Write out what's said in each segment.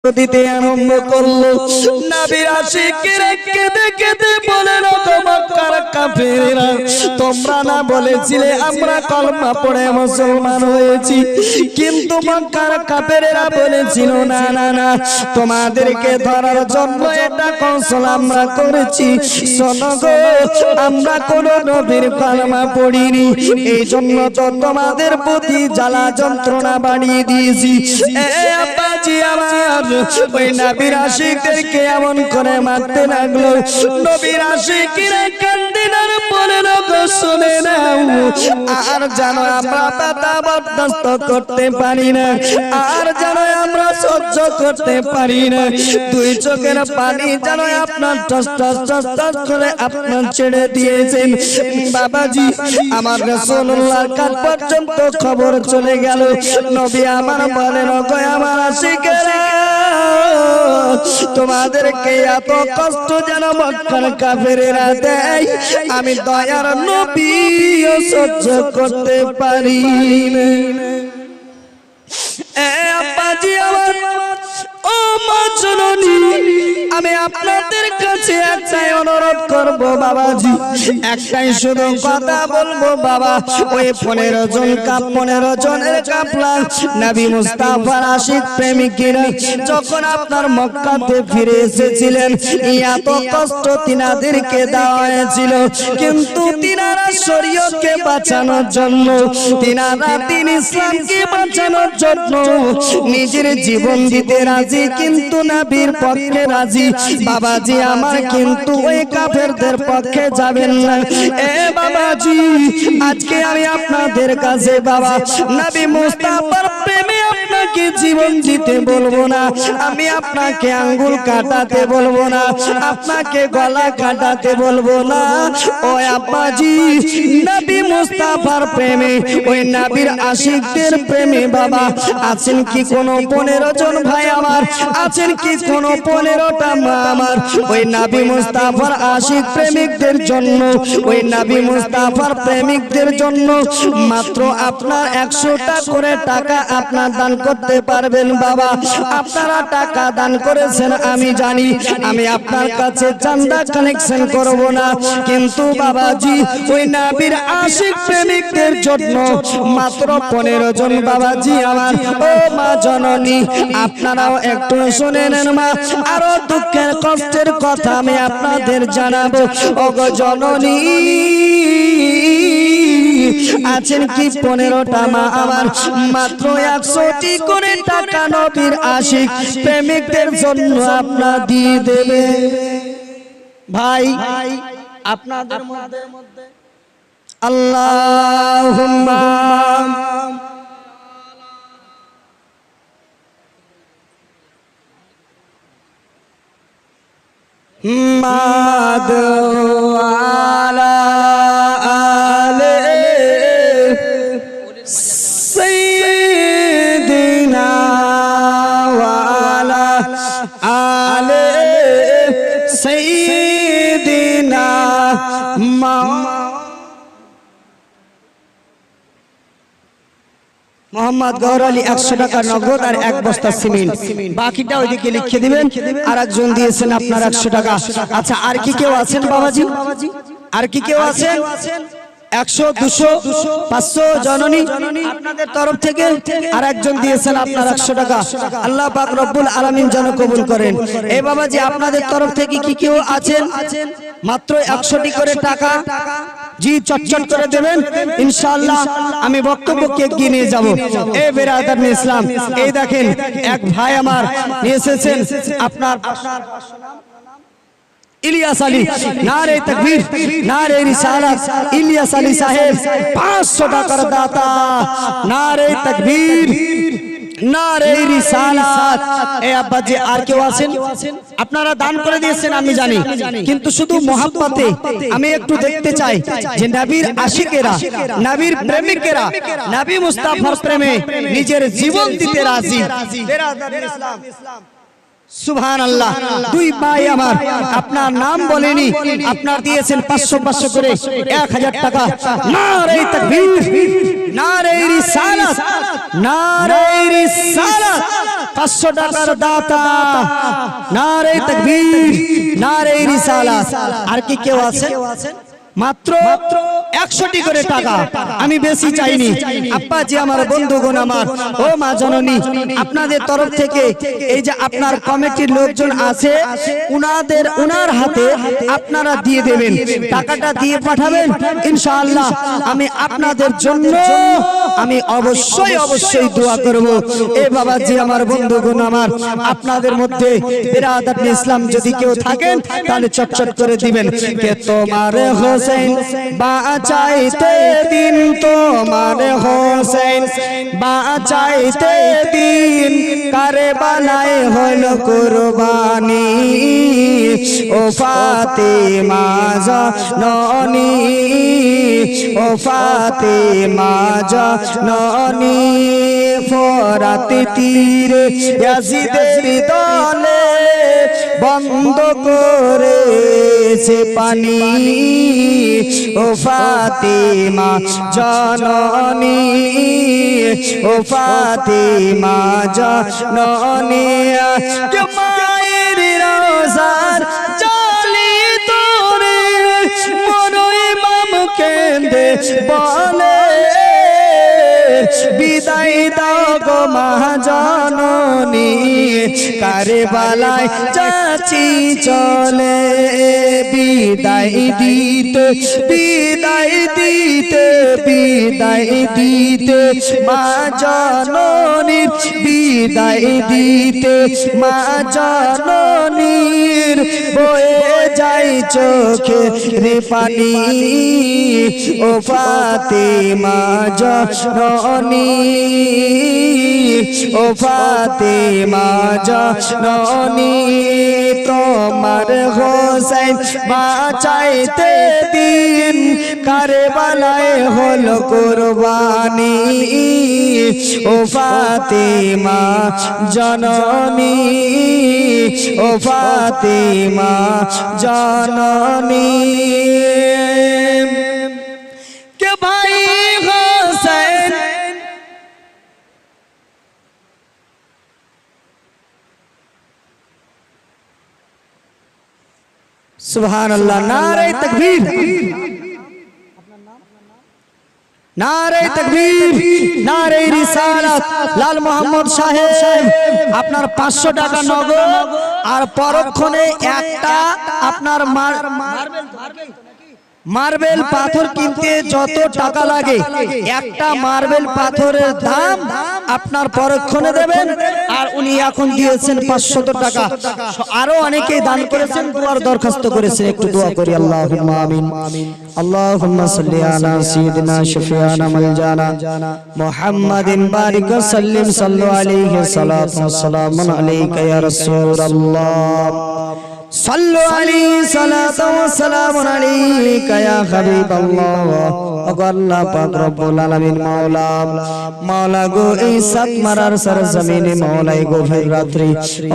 দিতে আরম্ভ করলো। নবীর আশিকেরা কেঁদে কেঁদে বলেন, ওগো মক্কার কাফেরেরা, তোমরা না বলেছিলে আমরা কলমা পড়ে মুসলমান হয়েছি, কিন্তু মক্কার কাফেরেরা বলেছিল না না না, তোমাদেরকে ধরার জন্য এটা কৌশল আমরা করেছি। শোনো গো, আমরা কোন নবীর কলমা পড়িনি, এই জন্য তো তোমাদের প্রতি জ্বালা যন্ত্রণা বাড়িয়ে দিয়েছি। এ আব্বাজি আমার, ওই নবীর আশিকদেরকে এমন করে মারতে লাগলো। নবীর আশিকরা কান্দেন আর বলেন, ওগো শুনে নাও, আর যেন আমরা ব্যথা বরদাস্ত করতে পারি না, আর যেন আমরা সহ্য করতে পারি না। দুই চোখের পানি যেন আপনার টস টস টস টস করে আপনার ছেড়ে দিয়েছেন। বাবাজি আমার রাসূলুল্লাহর কাছ পর্যন্ত খবর চলে গেল। নবী আমার বলেন, ওগো আমার আশিকেরা, তোমাদেরকে এত কষ্ট যেন মক্কার কাফেরেরা দেয়, আমি দয়ার নবীও সহ্য করতে পারি না। এ আব্বাজি আমার, ও মা জননী, আমি আপনাদের কাছে একটাই অনুরোধ করব বাবাজি, একটাই শুধু কথা বলবো বাবা। ওই 15 জনের কাফলা নবী মুস্তাফার আশিক প্রেমিকেরা যখন আপনার মক্কাতে ফিরে এসেছিলেন, এত কষ্ট তিনাদেরকে দেওয়া হয়েছিল, কিন্তু তিনারা শরীয়তকে বাঁচানোর জন্য, তিনারা দ্বীন ইসলামকে বাঁচানোর জন্য নিজের জীবন দিতে রাজি, কিন্তু নবীর পক্ষে রাজি। বাবাজি আমার, কিন্তু ওই কাফেরদের পক্ষে যাবেন না। এ বাবাজি, আজকে আমি আপনাদের কাছে বাবা নবী মুস্তাফার প্রেমে আপনাকে জীবন দিতে বলবো না, আমি আপনাকে আঙ্গুল কাটাতে বলবো না, আপনাকে গলা কাটাতে বলবো না। ও আব্বাজি, নবী মুস্তাফার প্রেমে, ওই নবীর আশিকদের প্রেমে বাবা আছেন কি কোনো 15 জন ভাই আমার, আছেন কি কোনো 15টা মা আমার? ওই নবী মুস্তাফার আশিক প্রেমিকদের জন্য, ওই নবী মুস্তাফার প্রেমিকদের জন্য মাত্র আপনার 100টা করে টাকা আপনার দান করতে পারবেন বাবা। আপনারা টাকা দান করেছেন আমি জানি, আমি আপনার কাছে চাঁদা কালেকশন করব না, কিন্তু বাবাজি ওই নবীর আশিক প্রেমিকদের জন্য মাত্র 15 জন বাবাজি আমার। ও মা জননী, আপনারাও একটু শুনে নেন মা, আরো দুঃখের কষ্টের কথা আমি আপনাদের জানাবো। ওগো জননী, আছেন কি 15টা মা আমার, মাত্র 100টি করে টাকা নবীর আশিক প্রেমিকদের জন্য আপনার দিয়ে দেবে। ভাই আপনাদের মধ্যে আল্লাহুম্মা মাদু আলা আলে সাইয়্যিদিনা ওয়া আলা আলে সাইয়্যিদিনা মোহাম্মদ গৌর আলী 100 টাকা নগদ আর 1 বস্তা সিমেন্ট, বাকিটা ওইদিকে লিখে দিবেন। আর একজন দিয়েছেন আপনার 100 টাকা। আচ্ছা, আর কি কেউ আছেন বাবাজি? আর কি কেউ আছেন? 100, 200, 500 জননী আপনাদের তরফ থেকে আর একজন দিয়েছেন আপনার 100 টাকা। আল্লাহ পাক রব্বুল আলামিন যেন কবুল করেন। এই বাবাজি আপনাদের তরফ থেকে কি কেউ আছেন? মাত্র 100টি করে টাকা, জি চটচট করে দেবেন ইনশাআল্লাহ। আমি বক্তব্যকে এগিয়ে নিয়ে যাব। এই বেরাদার ইসলাম, এই দেখেন এক ভাই আমার নিয়ে এসেছেন আপনার ইলিয়াস আলী, নারে তাকবীর, নারে রিসালাত, ইলিয়াস আলী সাহেব 500 টাকার দাতা, নারে তাকবীর, নারে রিসালাত। এ আব্বাজি আর কেউ আছেন? আপনারা দান করে দিয়েছেন আমি জানি, কিন্তু শুধু মোহাব্বতে আমি একটু দেখতে চাই যে নবীর আশিকেরা, নবীর প্রেমিকেরা নবী মুস্তাফার প্রেমে নিজের জীবন দিতে রাজি। বেরাদার ইসলাম, সুবহানাল্লাহ। দুই ভাই আমার আপনার নাম বলেনি, আপনার দিয়েছেন 500 করে 1000 টাকা। নারে তাকবীর, নারে রিসালাত, নারে রিসালাত। 500 টাকার দাতা, নারে তাকবীর, নারে রিসালাত। আর কি কেউ আছে? মাত্র 100টি করে টাকা, আমি বেশি চাইনি। আব্বাজি আমার, বন্ধুগণ আমার, ও মা জননী, আপনাদের তরফ থেকে এই যে আপনার কমিটির লোকজন আছে, উনার হাতে আপনারা দিয়ে দেবেন, টাকাটা দিয়ে পাঠাবেন ইনশাআল্লাহ। আমি আপনাদের জন্য আমি অবশ্যই দোয়া করব। এ বাবাজি আমার, বন্ধুগণ আমার, আপনাদের মধ্যে বিরাদাত ইসলাম যদি কেউ থাকেন তাহলে চটচট করে দিবেন। কে তোমার হোসেন বাঁচাইতে দিন, তোমার হোসেন বাঁচাইতে দিন, কারবালায় হল কুরবানি। ও ফাতেমা জননী, ও ফাতেমা জননী, ফোরাত তীরে ইয়াজিদের দলে বন্ধ করেছে পানি। ও ফাতেমা জননী, ও ফাতেমা জননী, কে মায়ের রোজার জালি তোরে মনো ইমাম কেঁদে বলে, বিদায় দাও গো মা জননী, কারবালায় চাচি চলে। বিদায় দিতে, বিদায় দিতে, বিদায় দিতে মা জননীর, বিদায় দিতে মা জননীর বয়ে যায় চোখে রে পানি। ও ফাতেমা জননী, ও ফাতেমা জননী, তোমার হোসেন বাঁচাইতে দিন, কারবালায় হল কুরবানি। ও ফাতেমা জননী, ও ফাতেমা জননী, কে ভাই হোসেন সুবহানাল্লাহ। নারে তাকবীর, নারে তাকবীর, নারে রিসালাত। লাল মোহাম্মদ সাহেব, আপনার 500 টাকা নগদ, আর পরক্ষণে একটা আপনার মার্বেল পাথর কিনতে যত টাকা লাগে, একটা মার্বেল পাথরের দাম আপনার পরক্ষণে দেবেন। আর উনি এখন দিয়েছেন 500 টাকা। আরো অনেকেই দান করেছেন, দোয়ার দরখাস্ত করেছেন, একটু দোয়া করি। আল্লাহুম্মা আমিন। আল্লাহুম্মা সাল্লি আলা সাইয়্যিদিনা শাফিয়ানা মালজানা মুহাম্মাদিন বারিক সাল্লিম, সাল্লু আলাইহি সালাতু ওয়াসসালামু আলাইকা ইয়া রাসূলুল্লাহ, সাল্লু আলাইহি সালাতু ওয়াসসালামু আলাইকা ইয়া হাবিবাল্লাহ। আল্লাহ পাক রব্বুল আলামিন, মাওলা গো, এই সাতমারার সরজমিনে মাওলাই গভীর রাত্রি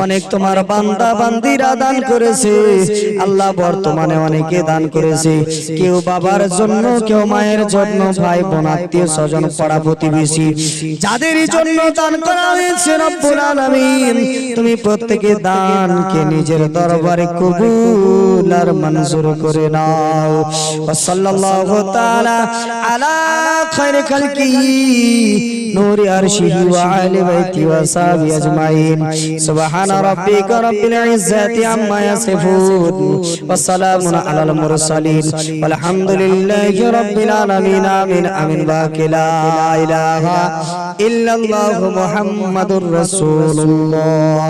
অনেক তোমার বান্দা বান্দিরা দান করেছে আল্লাহ। বর্তমানে অনেকে দান করেছে, কেউ বাবার জন্য, কেউ মায়ের জন্য, ভাই বোন, আত্মীয় স্বজন, পাড়া প্রতিবেশী, যাদের জন্য দান করা হয়েছে রব্বুল আলামিন, তুমি প্রত্যেকে দানকে নিজের দরবারে কবুল আর মঞ্জুর করে নাও। সাল্লাল্লাহু তাআলা আলা খায়রি খালকিহি নূরি আরশিহি ওয়া আলি বাইতি ওয়া সাহবি আজমাইন। সুবহানা রাব্বিকা রাব্বিল ইজ্জাতি আম্মা ইয়াসিফুন ওয়া সালামুন আলাল মুরসালিন ওয়ালহামদুলিল্লাহি রাব্বিল আলামিন। আমিন আমিন। বাকি লা ইলাহা ইল্লাল্লাহু মুহাম্মাদুর রাসূলুল্লাহ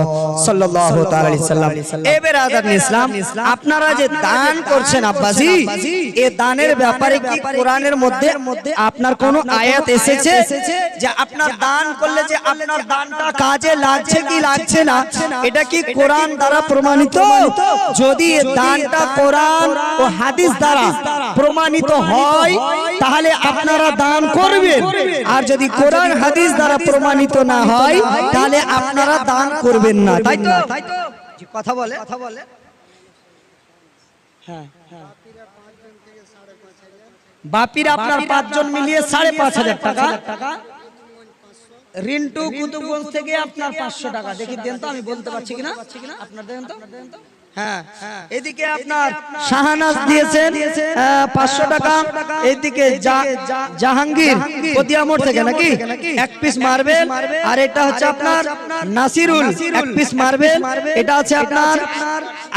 সাল্লাল্লাহু তাআলা আলাইহি সাল্লাম। এ বেরাদার ইসলাম, আপনারা যে দান করছেন আব্বাজি, এই দানের ব্যাপারে কি কোরআনের মধ্যে আপনার কোন আয়াত এসেছে যে আপনার দান করলে যে আপনার দানটা কাজে লাগছে কি লাগছে না? এটা কি কোরআন দ্বারা প্রমাণিত? যদি এই দানটা কোরআন ও হাদিস দ্বারা প্রমাণিত হয় তাহলে আপনারা দান করবেন, আর যদি কোরআন হাদিস দ্বারা প্রমাণিত না হয় তাহলে আপনারা দান করবেন না, তাই তো? কথা বলে হ্যাঁ বাপির আপনার 5 জন মিলিয়ে 5,500 টাকা। রিন্টু কুতুবগঞ্জ থেকে আপনার 500 টাকা। দেখি দেন তো, আমি বলতে পারছি কিনা, আপনার দেন তো। হ্যাঁ, এদিকে আপনার শাহানাজ দিয়েছেন 500 টাকা। এইদিকে জাহাঙ্গীর পদিয়ামোড় থেকে নাকি 1 পিস মার্বেল। আর এটা হচ্ছে আপনার নাসিরুল 1 পিস মার্বেল। এটা আছে আপনার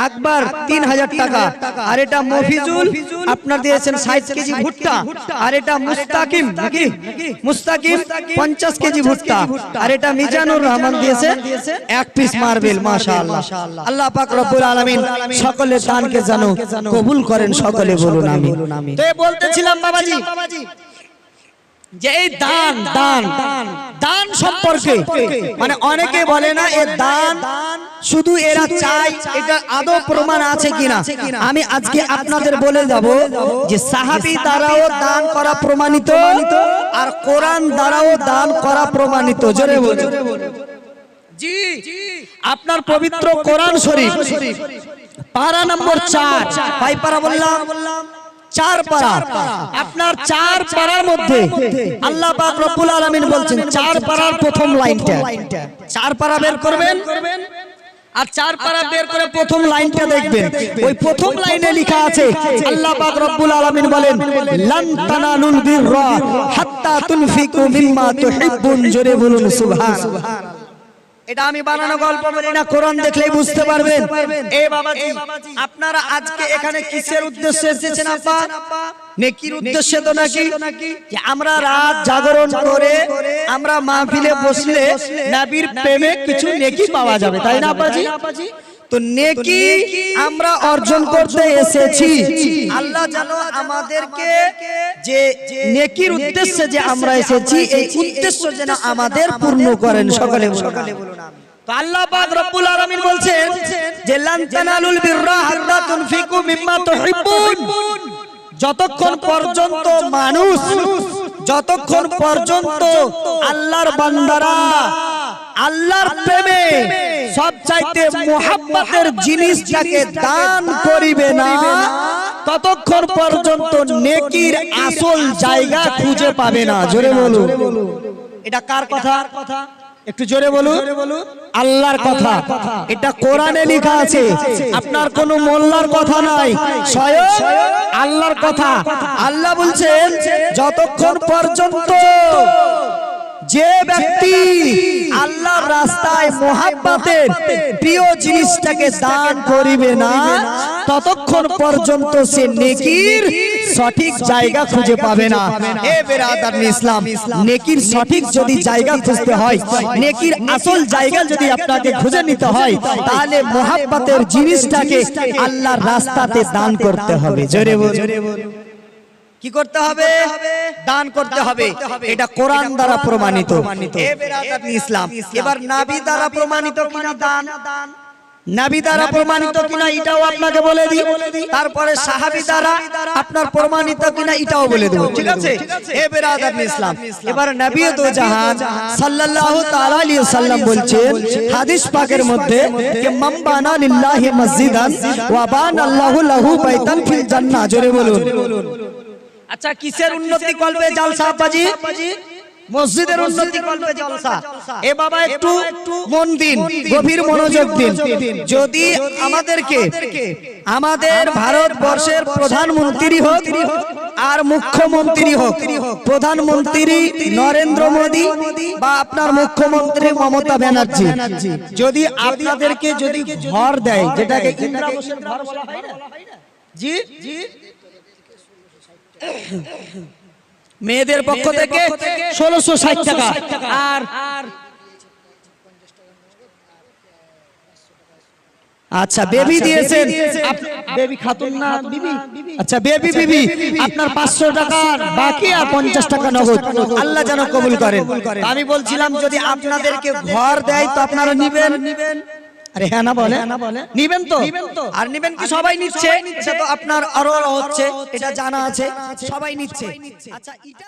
আকবর 3000 টাকা। আর এটা মফিজুল আপনার দিয়েছেন 60 কেজি ভুট্টা। আর এটা মুস্তাকিম নাকি মুস্তাকিম 50 কেজি ভুট্টা। আর এটা মিজানুর রহমান দিয়েছে 1 পিস মার্বেল। মাশাআল্লাহ, আল্লাহ পাক রব্বুল আলামিন সকলের দানকে যেন কবুল করেন, সকলে বলুন আমিন। তো বলতেছিলাম বাবাজি যে এই দান সম্পর্কে মানে অনেকে বলে না এ দান শুধু এরা চায়, এটা আদৌ প্রমাণ আছে কিনা। আমি আজকে আপনাদের বলে যাব যে সাহাবী দ্বারাও দান করা প্রমাণিত আর কোরআন দ্বারাও দান করা প্রমাণিত। জোরে বলুন জি। আপনার পবিত্র কোরআন শরীফ পারা নম্বর 4, কয় পারা বললাম? 4 পারা। আপনার 4 পারার মধ্যে আল্লাহ পাক রব্বুল আলামিন বলছেন 4 পারার প্রথম লাইনটা, 4 পারা বের করবেন আর 4 পারা বের করে প্রথম লাইনটা দেখবেন। ওই প্রথম লাইনে লেখা আছে আল্লাহ পাক রব্বুল আলামিন বলেন লান তানালুল বিররা হাত্তা তুনফিকু মিম্মা তুহিব্বুন। জোরে বলুন সুবহানাল্লাহ। এটা আমি বানানো গল্প বলি না, কোরআন দেখলেই বুঝতে পারবেন। এই বাবাজি আপনারা আজকে এখানে কিসের উদ্দেশ্যে এসেছেন? আপা নেকির উদ্দেশ্যে তো নাকি? যে আমরা রাত জাগরণ করে আমরা মাহফিলে বসলে নবীর প্রেমে কিছু নেকি পাওয়া যাবে, তাই না আপাজি? তো নেকি আমরা অর্জন করতে এসেছি। আল্লাহ যেন আমাদেরকে যে নেকির উদ্দেশ্যে যে আমরা এসেছি এই উদ্দেশ্য যেন আমাদের পূর্ণ করেন, সকলে বলুন আমিন। তো আল্লাহ পাক রব্বুল আলামিন বলছেন যে লান তানালুল বিররা হাত্তা তুনফিকু মিম্মা তুহিব্বুন। যতক্ষণ পর্যন্ত মানুষ, যতক্ষণ পর্যন্ত আল্লাহর বান্দারা আল্লাহর প্রেমে সবচাইতে মুহাব্বতের জিনিসটাকে দান করিবে না, ততক্ষণ পর্যন্ত নেকির আসল জায়গা খুঁজে পাবে না। জোরে বলুন। এটা কার কথা? একটু জোরে বলুন। আল্লাহর কথা। এটা কোরআনে লেখা আছে, আপনার কোনো মোল্লার কথা নাই, স্বয়ং আল্লাহর কথা। আল্লাহ বলছেন যতক্ষণ পর্যন্ত যে ব্যক্তি আল্লাহর রাস্তায় মুহাব্বতের প্রিয় জিনিসটাকে দান করিবে না, ততক্ষণ পর্যন্ত সে নেকির সঠিক জায়গা খুঁজে পাবে না। এ বেরাদার ইসলাম, নেকির সঠিক যদি জায়গা খুঁজতে হয়, নেকির আসল জায়গা যদি আপনাকে খুঁজে নিতে হয়, তাহলে মুহাব্বতের জিনিসটাকে আল্লাহর রাস্তাতে দান করতে হবে। জোরে বলুন। কি করতে হবে? দান করতে হবে। এটা কোরআন দ্বারা প্রমাণিত। এ বেরাদার ইসলাম, এবার নবী দ্বারা প্রমাণিত কিনা দান? নবী দ্বারা প্রমাণিত কিনা এটাও আপনাকে বলে দিই, তারপরে সাহাবী দ্বারা আপনার প্রমাণিত কিনা এটাও বলে দেব, ঠিক আছে? এ বেরাদার ইসলাম, এবার নবী দো জাহান সাল্লাল্লাহু তাআলা আলাইহি ওয়াসাল্লাম বলছেন হাদিস পাকের মধ্যে যে মান বানা লিল্লাহি মসজিদান ওয়া বানাল্লাহু লাহু বাইতান ফিল জান্নাহ। জোরে বলুন। আচ্ছা, কিসের উন্নতি করবে জালসা আপাজি? মসজিদের উন্নতি করবে জালসা। এ বাবা একটু মন দিন, গভীর মনোযোগ দিন। যদি আমাদেরকে আমাদের ভারতবর্ষের প্রধানমন্ত্রী হোক আর মুখ্যমন্ত্রী হোক, প্রধানমন্ত্রী নরেন্দ্র মোদী বা আপনার মুখ্যমন্ত্রী মমতা ব্যানার্জি, যদি আপনাদেরকে যদি ঘর দেয়, যেটাকে ইন্দ্রাবাসের ঘর বলা হয় না, জি জি, মেয়েদের পক্ষ থেকে 1660 টাকা, আর আচ্ছা বেবি দিয়েছেন, বেবি খাতুন না বিবি, আচ্ছা বেবি বিবি আপনার 500 টাকা বাকি আর 50 টাকা নগদ। আল্লাহ যেন কবুল করেন। আমি বলছিলাম যদি আপনাদেরকে ঘর দেয় তো আপনারা নিবেন? আরে হ্যাঁ না বলে নিবেন তো? আর নিবেন কি সবাই নিচ্ছে? এটা তো আপনার আরো হচ্ছে, এটা জানা আছে, সবাই নিচ্ছে। আচ্ছা এটা